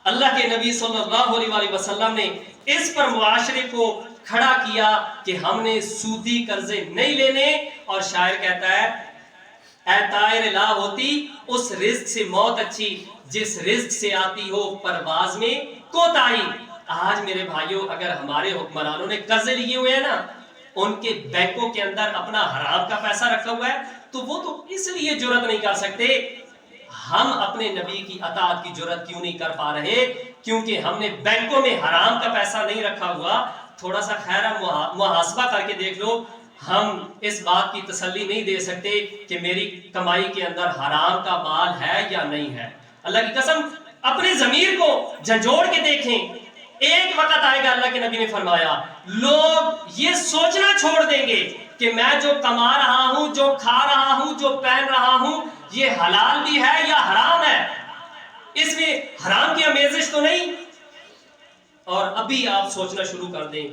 اللہ کے نبی صلی اللہ علیہ وسلم نے اس پر معاشرے کو کھڑا کیا کہ ہم نے سودی قرضے نہیں لینے. اور شاعر کہتا ہے اے طائر لا ہوتی اس رزق سے موت اچھی جس رزق سے آتی ہو پرواز میں کوتاہی. آج میرے بھائیوں اگر ہمارے حکمرانوں نے قرضے لیے ہوئے ہیں نا, ان کے بینکوں کے اندر اپنا حرام کا پیسہ رکھا ہوا ہے تو وہ تو اس لیے جرات نہیں کر سکتے. ہم اپنے نبی کی اطاعت کی جرات کیوں نہیں کر پا رہے؟ کیونکہ ہم نے بینکوں میں حرام کا پیسہ نہیں رکھا ہوا. تھوڑا سا خیر محاسبہ کر کے دیکھ لو, ہم اس بات کی تسلی نہیں دے سکتے کہ میری کمائی کے اندر حرام کا مال ہے یا نہیں ہے. اللہ کی قسم اپنے ضمیر کو جھنجھوڑ کے دیکھیں. ایک وقت آئے گا, اللہ کے نبی نے فرمایا, لوگ یہ سوچنا چھوڑ دیں گے کہ میں جو کما رہا ہوں, جو کھا رہا ہوں, جو پہن رہا ہوں, یہ حلال بھی ہے یا حرام ہے, اس میں حرام کی آمیزش تو نہیں. اور ابھی آپ سوچنا شروع کر دیں,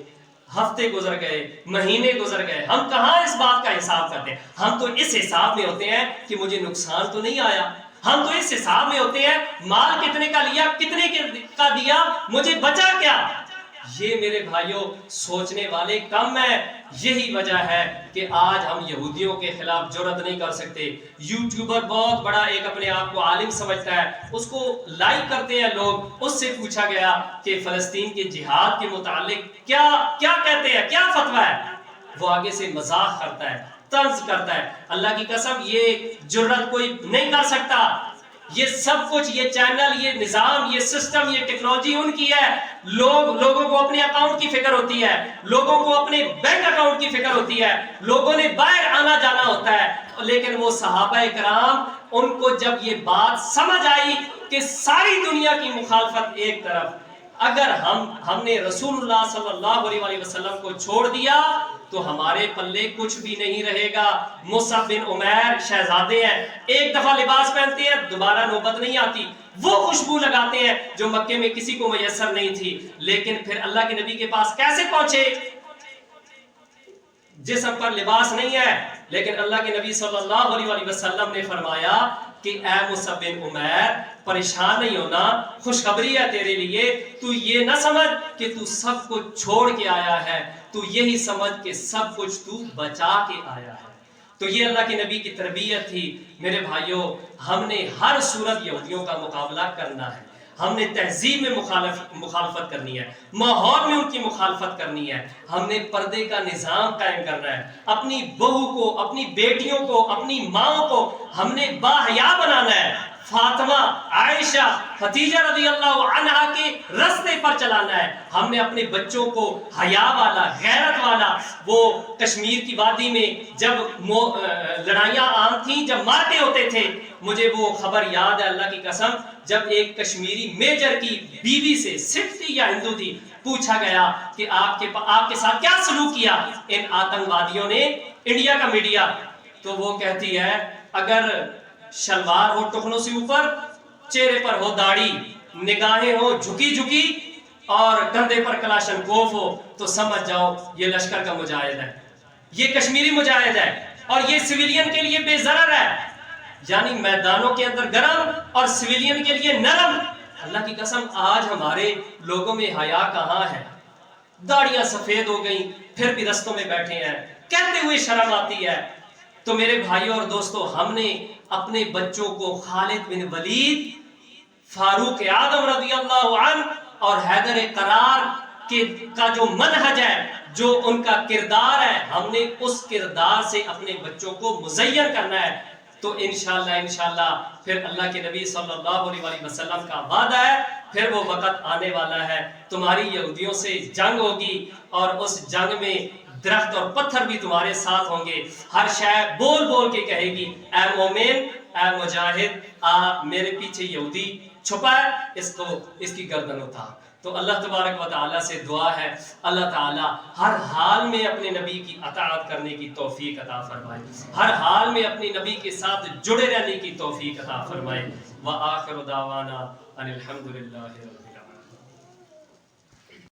ہفتے گزر گئے, مہینے گزر گئے, ہم کہاں اس بات کا حساب کرتے ہیں؟ ہم تو اس حساب میں ہوتے ہیں کہ مجھے نقصان تو نہیں آیا. ہم تو اس حساب میں ہوتے ہیں مال کتنے کا لیا, کتنے کا دیا, مجھے بچا کیا. یہ میرے بھائیوں سوچنے والے کم ہیں. یہی وجہ ہے کہ آج ہم یہودیوں کے خلاف جرات نہیں کر سکتے. یوٹیوبر بہت بڑا ایک اپنے آپ کو عالم سمجھتا ہے, اس کو لائک کرتے ہیں لوگ. اس سے پوچھا گیا کہ فلسطین کے جہاد کے متعلق کیا کہتے ہیں, کیا فتویٰ ہے؟ وہ آگے سے مذاق کرتا ہے, طنز کرتا ہے. اللہ کی قسم یہ جرات کوئی نہیں کر سکتا. یہ سب کچھ, یہ چینل, یہ نظام, یہ سسٹم, یہ ٹیکنالوجی ان کی ہے. لوگوں کو اپنے اکاؤنٹ کی فکر ہوتی ہے, لوگوں کو اپنے بینک اکاؤنٹ کی فکر ہوتی ہے, لوگوں نے باہر آنا جانا ہوتا ہے. لیکن وہ صحابہ کرام, ان کو جب یہ بات سمجھ آئی کہ ساری دنیا کی مخالفت ایک طرف, اگر ہم نے رسول اللہ صلی اللہ علیہ وسلم کو چھوڑ دیا تو ہمارے پلے کچھ بھی نہیں رہے گا. مصعب بن عمیر شہزادے ہیں, ایک دفعہ لباس پہنتے ہیں دوبارہ نوبت نہیں آتی. وہ خوشبو لگاتے ہیں جو مکے میں کسی کو میسر نہیں تھی. لیکن پھر اللہ کے نبی کے پاس کیسے پہنچے؟ جسم پر لباس نہیں ہے, لیکن اللہ کے نبی صلی اللہ علیہ وسلم نے فرمایا کہ اے مصعب بن عمیر پریشان نہیں ہونا, خوشخبری ہے تیرے لیے. تو یہ نہ سمجھ کہ تو سب کچھ چھوڑ کے آیا ہے, تو یہی سمجھ کہ سب کچھ تو بچا کے آیا ہے. تو یہ اللہ کے نبی کی تربیت تھی. میرے بھائیوں, ہم نے ہر صورت یہودیوں کا مقابلہ کرنا ہے, ہم نے تہذیب میں مخالفت کرنی ہے، ماحول میں ان کی مخالفت کرنی ہے، ہم نے پردے کا نظام قائم کرنا ہے، اپنی بہو کو، اپنی بیٹیوں کو، اپنی ماں کو ہم نے باحیا بنانا ہے، فاطمہ، عائشہ، ختیجہ رضی اللہ عنہا کے رستے پر چلانا ہے، ہم نے اپنے بچوں کو حیا والا، غیرت والا، وہ کشمیر کی وادی میں جب لڑائیاں عام تھیں، جب مارتے ہوتے تھے، مجھے وہ خبر یاد ہے اللہ کی قسم، جب ایک کشمیری میجر کی بیوی سے، سکھ تھی یا ہندو تھی، پوچھا گیا کہ آپ کے ساتھ کیا سلوک کیا ان آتنکوادیوں نے، انڈیا کا میڈیا، تو وہ کہتی ہے اگر شلوار ہو ٹخنوں سے اوپر، چہرے پر ہو داڑھی، نگاہیں ہو جھکی جھکی اور کندھے پر کلاشن کوف ہو، تو سمجھ جاؤ یہ لشکر کا مجاہد ہے، یہ کشمیری مجاہد ہے، اور یہ سویلین کے لیے بے ضرر ہے، یعنی میدانوں کے اندر گرم اور سویلین کے لیے نرم۔ اللہ کی قسم آج ہمارے لوگوں میں حیا کہاں ہے؟ داڑیاں سفید ہو گئیں پھر بھی رستوں میں بیٹھے ہیں، کہتے ہوئے شرم آتی ہے۔ تو میرے بھائیوں اور دوستو، ہم نے اپنے بچوں کو خالد بن ولید، فاروق اعظم رضی اللہ عنہ اور حیدر قرار کا جو منہج ہے، جو ان کا کردار ہے، ہم نے اس کردار سے اپنے بچوں کو مزین کرنا ہے۔ تو انشاءاللہ پھر اللہ کے نبی صلی اللہ علیہ وسلم کا وعدہ ہے، پھر وہ وقت آنے والا ہے تمہاری یہودیوں سے جنگ ہوگی، اور اس جنگ میں درخت اور پتھر بھی تمہارے ساتھ ہوں گے، ہر شے بول بول کے کہے گی اے مومن، اے مجاہد، میرے پیچھے یہودی چھپا ہے، اس کی گردن اٹھا۔ تو اللہ تبارک و تعالیٰ سے دعا ہے اللہ تعالیٰ ہر حال میں اپنے نبی کی اطاعت کرنے کی توفیق عطا فرمائے، ہر حال میں اپنے نبی کے ساتھ جڑے رہنے کی توفیق عطا فرمائے۔ وآخر دعوانا ان الحمدللہ۔